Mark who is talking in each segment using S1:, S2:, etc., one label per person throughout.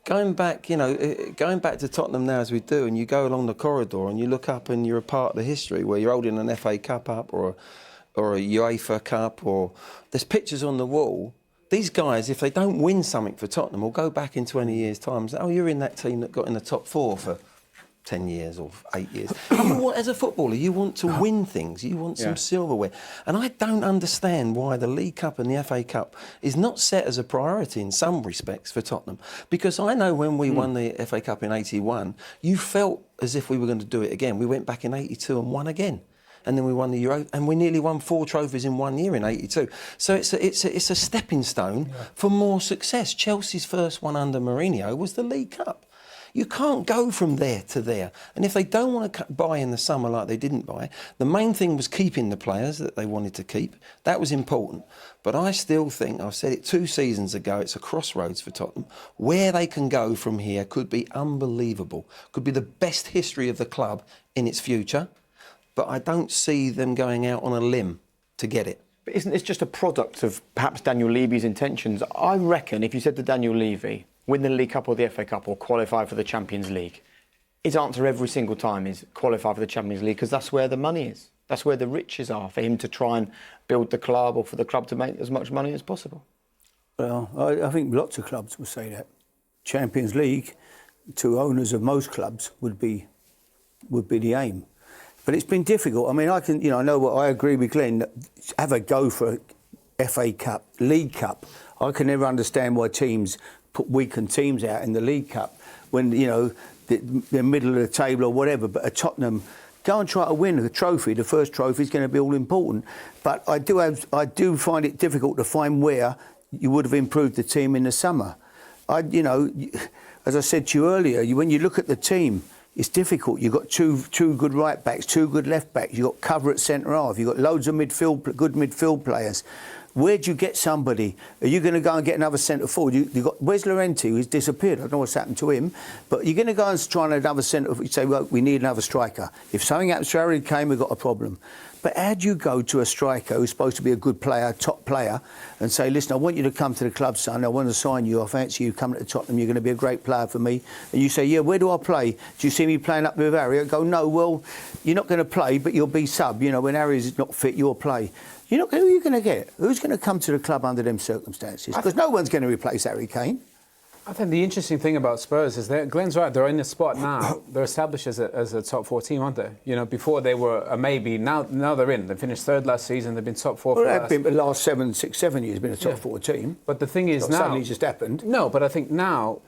S1: going back to Tottenham now as we do, and you go along the corridor and you look up and you're a part of the history where you're holding an FA Cup up or a UEFA Cup, or there's pictures on the wall. These guys, if they don't win something for Tottenham, will go back in 20 years' time and say, oh, you're in that team that got in the top 4 for 10 years or 8 years. I mean, as a footballer, you want to win things. You want some silverware. And I don't understand why the League Cup and the FA Cup is not set as a priority in some respects for Tottenham. Because I know when we won the FA Cup in 81, you felt as if we were going to do it again. We went back in 82 and won again. And then we won the Euro, and we nearly won 4 trophies in 1 year in 82. So it's a stepping stone for more success. Chelsea's first one under Mourinho was the League Cup. You can't go from there to there. And if they don't want to buy in the summer like they didn't buy, the main thing was keeping the players that they wanted to keep. That was important. But I still think, I've said it 2 seasons ago, it's a crossroads for Tottenham. Where they can go from here could be unbelievable. Could be the best history of the club in its future. But I don't see them going out on a limb to get it.
S2: But isn't this just a product of perhaps Daniel Levy's intentions? I reckon if you said to Daniel Levy, win the League Cup or the FA Cup or qualify for the Champions League, his answer every single time is qualify for the Champions League, because that's where the money is. That's where the riches are, for him to try and build the club or for the club to make as much money as possible.
S3: Well, I think lots of clubs will say that. Champions League, to owners of most clubs, would be the aim. But it's been difficult. I mean, I agree with Glenn. Have a go for FA Cup, League Cup. I can never understand why teams put weakened teams out in the League Cup when, they're middle of the table or whatever. But at Tottenham, go and try to win the trophy. The first trophy is going to be all important. But I do find it difficult to find where you would have improved the team in the summer. As I said to you earlier, when you look at the team, it's difficult. You've got two good right backs, 2 good left backs. You've got cover at centre half. You've got loads of good midfield players. Where do you get somebody? Are you going to go and get another centre forward? Where's Llorente, who's disappeared? I don't know what's happened to him. But you're going to go and try another centre. You say, well, we need another striker. If something happens to Harry Kane, we've got a problem. But how do you go to a striker who's supposed to be a good player, top player, and say, listen, I want you to come to the club, son. I want to sign you. I fancy you coming to Tottenham. You're going to be a great player for me. And you say, yeah, where do I play? Do you see me playing up with Harry? I go, no, well, you're not going to play, but you'll be sub. When Harry's not fit, you'll play. Who are you going to get? Who's going to come to the club under them circumstances? Because no one's going to replace Harry Kane.
S4: I think the interesting thing about Spurs is that Glenn's right. They're in a spot now. They're established as a top 4 team, aren't they? Before they were a maybe. Now they're in. They finished 3rd last season. They've been top 4 for
S3: they've been the last 7 years. Been a top 4 team.
S4: But the thing is now
S3: suddenly just happened.
S4: No, but I think now,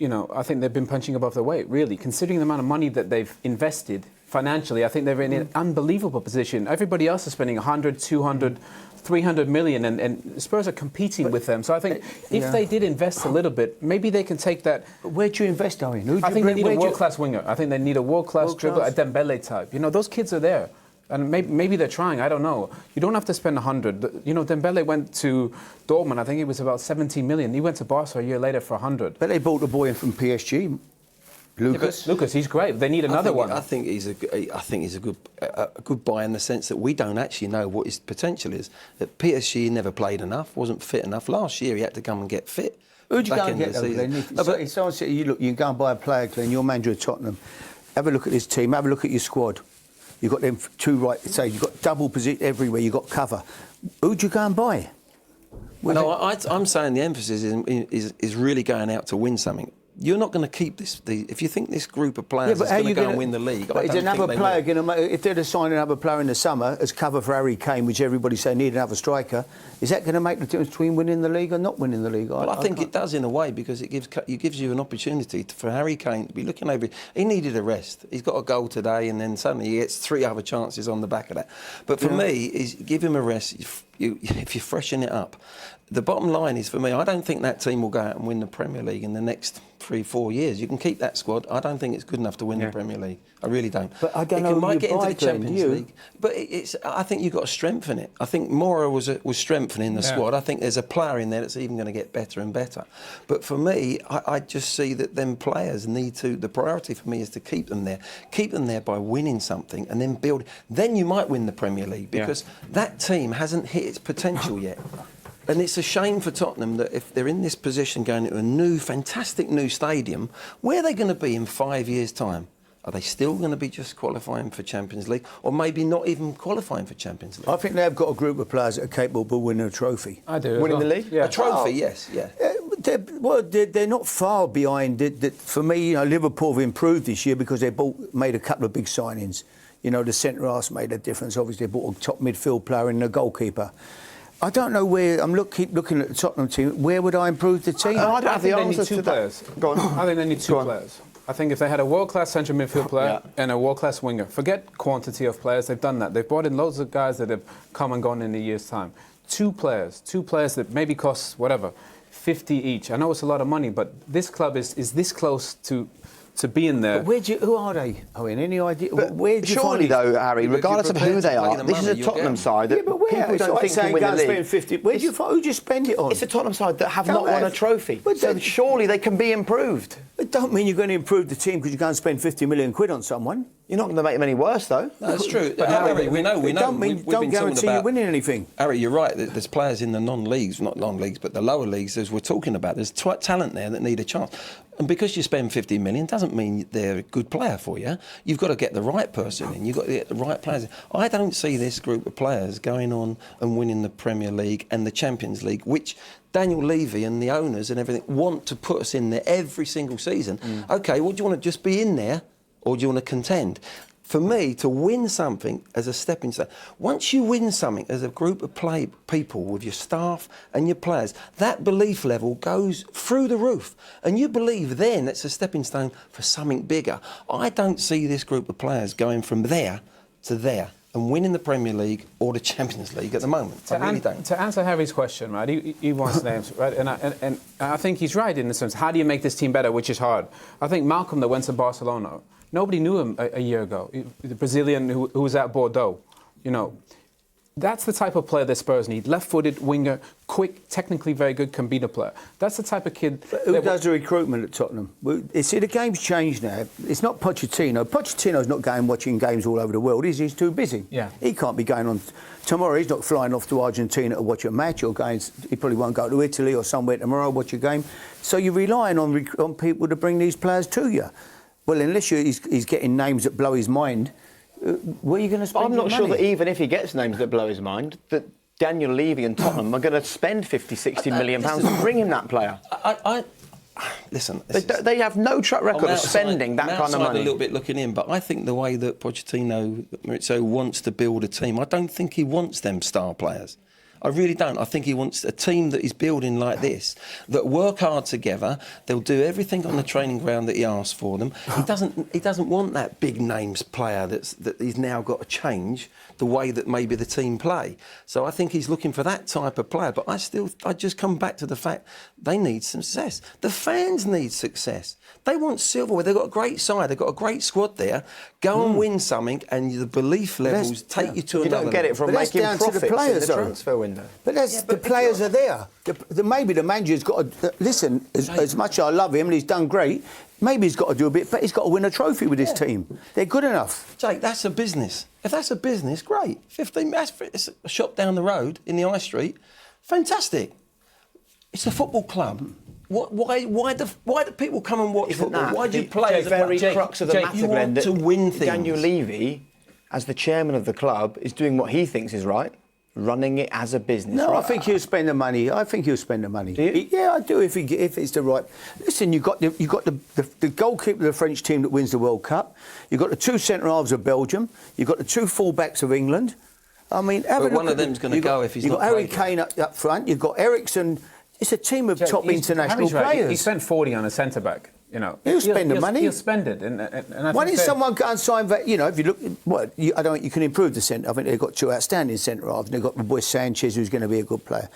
S4: I think they've been punching above their weight. Really, considering the amount of money that they've invested financially, I think they're in an unbelievable position. Everybody else is spending 100, 200, 300 million, and Spurs are competing with them. So I think if they did invest a little bit, maybe they can take that.
S3: But where do you invest, Owen?
S4: I think they need a world-class winger. I think they need a world-class dribbler, a Dembele type. Those kids are there. And maybe they're trying, I don't know. You don't have to spend 100. Dembele went to Dortmund, I think it was about 17 million. He went to Barca a year later for 100.
S3: But they bought the boy in from PSG. Lucas,
S4: he's great. They need another one.
S1: I think he's a good buy in the sense that we don't actually know what his potential is. At PSG, never played enough, wasn't fit enough. Last year, he had to come and get fit.
S3: Who'd you go and get, though, Glenn? If someone said, you can go and buy a player, Glenn, you're manager of Tottenham. Have a look at this team, have a look at your squad. You've got them 2 right, say you've got double position everywhere, you've got cover. Who'd you go and buy?
S1: I'm saying the emphasis is really going out to win something. You're not going to keep this. If you think this group of players is going to go and win the league,
S3: but is another player going to make? If they'd have signed another player in the summer as cover for Harry Kane, which everybody say need another striker, is that going to make the difference between winning the league or not winning the league?
S1: Well, I think it does in a way, because it gives you an opportunity for Harry Kane to be looking over. He needed a rest. He's got a goal today, and then suddenly he gets 3 other chances on the back of that. But for me, is give him a rest. If you freshen it up. The bottom line is, for me, I don't think that team will go out and win the Premier League in the next 3-4 years. You can keep that squad. I don't think it's good enough to win the Premier League. I really don't.
S3: But I don't know.
S1: It might get into the Champions League, but I think you've got to strengthen it. I think Mora was strengthening the squad. I think there's a player in there that's even going to get better and better. But for me, I just see that them players need to. The priority for me is to keep them there. Keep them there by winning something, and then build. Then you might win the Premier League, because that team hasn't hit its potential yet. And it's a shame for Tottenham that if they're in this position going into a fantastic new stadium, where are they going to be in 5 years' time? Are they still going to be just qualifying for Champions League, or maybe not even qualifying for Champions League?
S3: I think they've got a group of players that are capable of winning a trophy.
S4: I do.
S2: Winning the league?
S4: Yeah.
S1: A trophy, yes, yeah.
S3: They're not far behind. For me, Liverpool have improved this year because they made a couple of big signings. The centre-halves made a difference. Obviously, they bought a top midfield player and a goalkeeper. I don't know where. Keep looking at the Tottenham team. Where would I improve the team?
S2: I don't have the
S4: think they need
S2: answers
S4: two
S2: to that.
S4: players.
S2: Go on.
S4: I think they need two players. I think if they had a world-class central midfield player and a world-class winger, forget quantity of players, they've done that. They've brought in loads of guys that have come and gone in a year's time. Two players that maybe cost, 50 each. I know it's a lot of money, but this club is this close to being there.
S3: But who are they? Any idea? Where do you
S2: Surely,
S3: find
S2: though, Harry, regardless of who they are, this is a Tottenham side that people don't think can win the league.
S3: 50. Who'd you spend it on?
S2: It's a Tottenham side that have not won a trophy. So surely they can be improved.
S3: It don't mean you're going to improve the team because you go and spend 50 million quid on someone.
S2: You're not going to make them any worse, though.
S1: No, that's true.
S3: But
S1: Harry, we know.
S3: Don't guarantee you're winning anything.
S1: Harry, you're right. There's players in the non-leagues, not non-leagues, but the lower leagues, as we're talking about. There's talent there that need a chance. And because you spend 50 million doesn't mean they're a good player for you. You've got to get the right person in. You've got to get the right players in. I don't see this group of players going on and winning the Premier League and the Champions League, which Daniel Levy and the owners and everything want to put us in there every single season. OK, well, do you want to just be in there or do you want to contend? For me, to win something as a stepping stone, once you win something as a group of people with your staff and your players, that belief level goes through the roof. And you believe then it's a stepping stone for something bigger. I don't see this group of players going from there to there and winning the Premier League or the Champions League at the moment. I really don't.
S4: To answer Harry's question, right, he wants names, right? And I think he's right in the sense, how do you make this team better, which is hard. I think Malcolm that went to Barcelona, nobody knew him a year ago. The Brazilian who was at Bordeaux, that's the type of player that Spurs need. Left-footed, winger, quick, technically very good, can beat a player. That's the type of kid.
S3: But who does the recruitment at Tottenham? See, the game's changed now. It's not Pochettino. Pochettino's not going watching games all over the world. He's too busy.
S4: Yeah.
S3: He can't be going on. Tomorrow he's not flying off to Argentina to watch a match or going. He probably won't go to Italy or somewhere tomorrow watch a game. So you're relying on people to bring these players to you. Well, unless he's getting names that blow his mind, where are you going to spend
S2: I'm not
S3: your
S2: sure
S3: money?
S2: that even if he gets names that blow his mind, that Daniel Levy and Tottenham are going to spend 50, 60 million pounds to bring him that player.
S1: Listen,
S2: They have no track record of spending that kind of money.
S1: A little bit looking in, but I think the way that Pochettino Maurizio wants to build a team, I don't think he wants them star players. I really don't. I think he wants a team that he's building like this, that work hard together. They'll do everything on the training ground that he asks for them. He doesn't want that big names player that he's now got to change the way that maybe the team play. So I think he's looking for that type of player. But I just come back to the fact they need success. The fans need success. They want silverware. They've got a great side. They've got a great squad there. Go and win something, and the belief levels take you to another level.
S2: You don't get it from making profits in the transfer window.
S3: But the players are there. Maybe the manager's got to listen. As much as I love him and he's done great, maybe he's got to do a bit. But he's got to win a trophy with his team. They're good enough.
S1: Jake, that's a business. If that's a business, great. 15. It's a shop down the road in the high street. Fantastic. It's a football club. Why do people come and watch football? Why do you play?
S2: The very crux of the matter,
S1: you
S2: Glenn,
S1: want to win things.
S2: Daniel Levy, as the chairman of the club, is doing what he thinks is right. Running it as a business.
S3: No,
S2: right?
S3: I think he'll spend the money. Do you? Yeah, I do. If it's the right. Listen, you've got the goalkeeper of the French team that wins the World Cup. You've got the two centre halves of Belgium. You've got the two full backs of England. I mean,
S1: but one of them's going to go if he's not.
S3: You've got Harry Kane up front. You've got Ericsson. It's a team of top international players.
S4: He spent 40 on a centre back.
S3: He'll spend the money.
S4: He'll spend it. And
S3: why didn't someone go and sign that? If you look, I don't. You can improve the centre. I think they've got two outstanding centre halves. They've got the boy Sanchez, who's going to be a good player.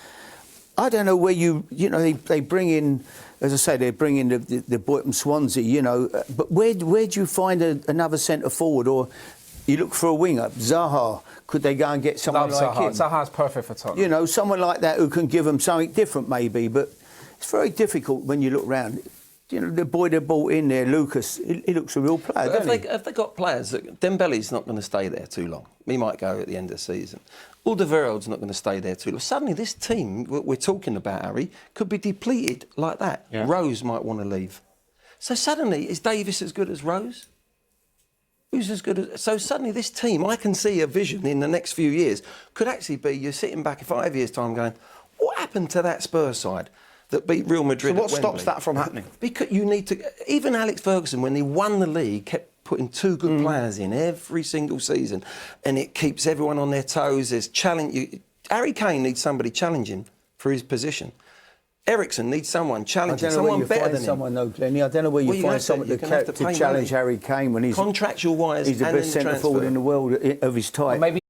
S3: I don't know where they bring in, as I say, they bring in the boy from Swansea. But where do you find another centre forward, or you look for a winger? Zaha. Could they go and get someone like him?
S4: Zaha's perfect for Tottenham.
S3: Someone like that who can give them something different, maybe. But it's very difficult when you look round. you know, the boy they brought in there, Lucas, he looks a real player, doesn't he?
S1: Have they got players that Dembele's not going to stay there too long? He might go at the end of the season. Alderweireld's not going to stay there too long. Suddenly, this team we're talking about, Harry, could be depleted like that.
S2: Yeah.
S1: Rose might want to leave. So suddenly, is Davis as good as Rose? Who's as good as... So suddenly, this team, I can see a vision in the next few years, could actually be you're sitting back in 5 years' time going, what happened to that Spurs side that beat Real Madrid?
S2: So what
S1: at
S2: stops
S1: Wembley?
S2: that from happening?
S1: Because you need to... Even Alex Ferguson, when he won the league, kept putting two good players in every single season, and it keeps everyone on their toes. There's challenge. Harry Kane needs somebody challenging for his position. Ericsson needs someone challenging, someone better than him.
S3: Someone, though, Glennie. I don't know where you find someone to challenge
S1: money.
S3: Harry Kane when he's
S1: Contractual wise,
S3: he's the
S1: and
S3: best
S1: in
S3: centre forward
S1: transfer.
S3: in the world of his type.
S4: Maybe